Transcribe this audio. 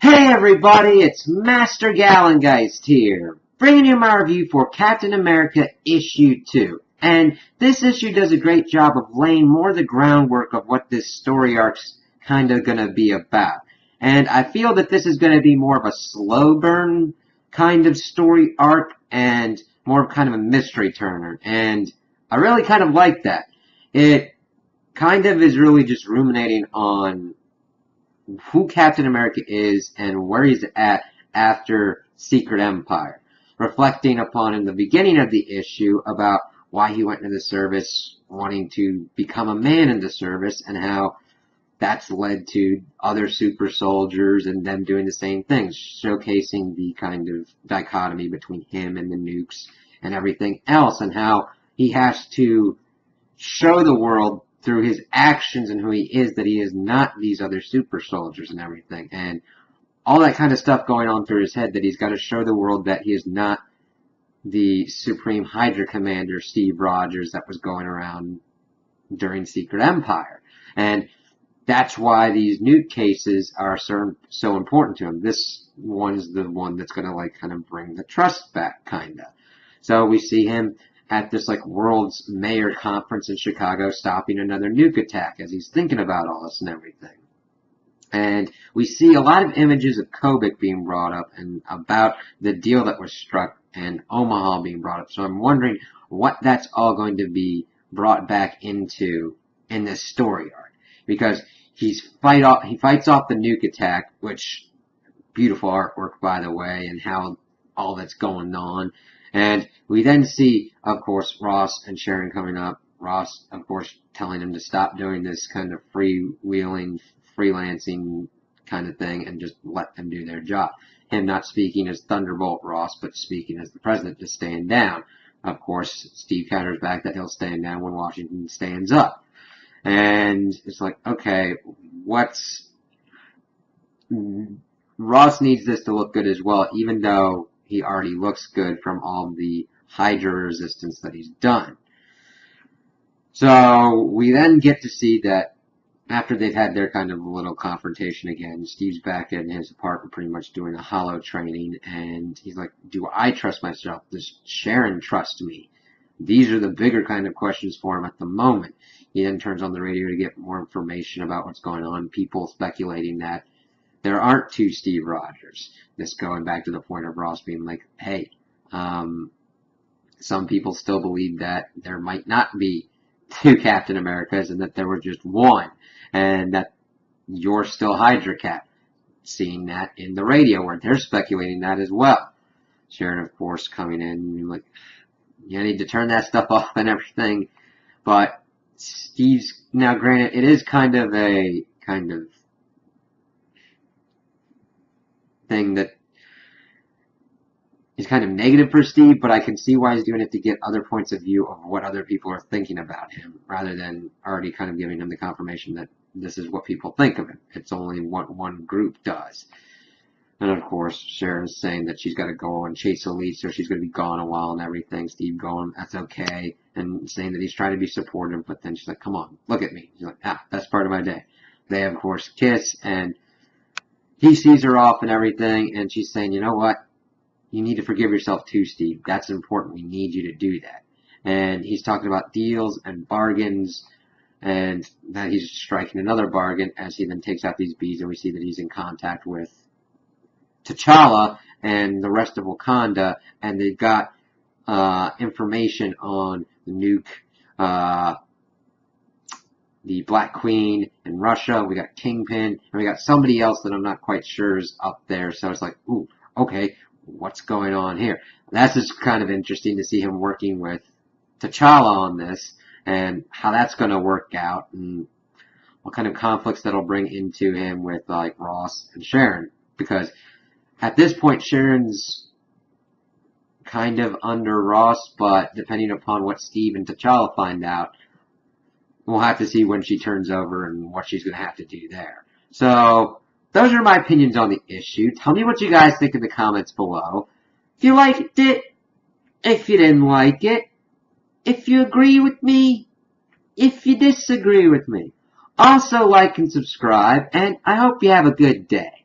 Hey everybody, it's Master Gallengeist here, bringing you my review for Captain America Issue 2. And this issue does a great job of laying more of the groundwork of what this story arc's kind of going to be about. And I feel that this is going to be more of a slow burn kind of story arc and more of kind of a mystery turner. And I really kind of like that. It kind of is really just ruminating on who Captain America is and where he's at after Secret Empire. Reflecting upon in the beginning of the issue about why he went into the service, wanting to become a man in the service, and how that's led to other super soldiers and them doing the same things, showcasing the kind of dichotomy between him and the nukes and everything else, and how he has to show the world through his actions and who he is, that he is not these other super soldiers and everything. And all that kind of stuff going on through his head, that he's got to show the world that he is not the Supreme Hydra Commander Steve Rogers that was going around during Secret Empire. And that's why these nuke cases are so important to him. This one's the one that's going to kind of bring the trust back, kind of. So we see him at this world's mayor conference in Chicago, stopping another nuke attack as he's thinking about all this and everything. And we see a lot of images of Kobik being brought up and about the deal that was struck and Omaha being brought up. So I'm wondering what that's all going to be brought back into in this story arc. Because he fights off the nuke attack, which beautiful artwork, by the way, and how all that's going on. And we then see, of course, Ross and Sharon coming up. Ross, of course, telling him to stop doing this kind of freewheeling, freelancing kind of thing and just let them do their job. Him not speaking as Thunderbolt Ross, but speaking as the president to stand down. Of course, Steve counters back that he'll stand down when Washington stands up. And it's like, okay, Ross needs this to look good as well, even though he already looks good from all the Hydra resistance that he's done. So we then get to see that after they've had their kind of little confrontation again, Steve's back in his apartment pretty much doing a hollow training, and he's like, do I trust myself? Does Sharon trust me? These are the bigger kind of questions for him at the moment. He then turns on the radio to get more information about what's going on. People speculating that there aren't two Steve Rogers. This going back to the point of Ross being like, hey, some people still believe that there might not be two Captain Americas and that there was just one, and that you're still Hydra Cap. Seeing that in the radio where they're speculating that as well. Sharon, of course, coming in like, you need to turn that stuff off and everything. But Steve's, now granted, it is kind of a thing that is kind of negative for Steve, but I can see why he's doing it to get other points of view of what other people are thinking about him, rather than already kind of giving him the confirmation that this is what people think of him. It's only what one group does. And of course, Sharon's saying that she's got to go and chase Elite, so she's going to be gone a while and everything. Steve going, that's okay, and saying that he's trying to be supportive, but then she's like, come on, look at me. He's like, that's part of my day. They, of course, kiss, and he sees her off and everything, and she's saying, you know what? You need to forgive yourself too, Steve. That's important. We need you to do that. And he's talking about deals and bargains, and that he's striking another bargain as he then takes out these bees, and we see that he's in contact with T'Challa and the rest of Wakanda, and they've got information on the nuke, the Black Queen in Russia. We got Kingpin, and we got somebody else that I'm not quite sure is up there. So it's like, ooh, okay, what's going on here? That's just kind of interesting to see him working with T'Challa on this, and how that's going to work out, and what kind of conflicts that'll bring into him with Ross and Sharon, because at this point Sharon's kind of under Ross, but depending upon what Steve and T'Challa find out, we'll have to see when she turns over and what she's going to have to do there. So those are my opinions on the issue. Tell me what you guys think in the comments below. If you liked it, if you didn't like it, if you agree with me, if you disagree with me. Also like and subscribe, and I hope you have a good day.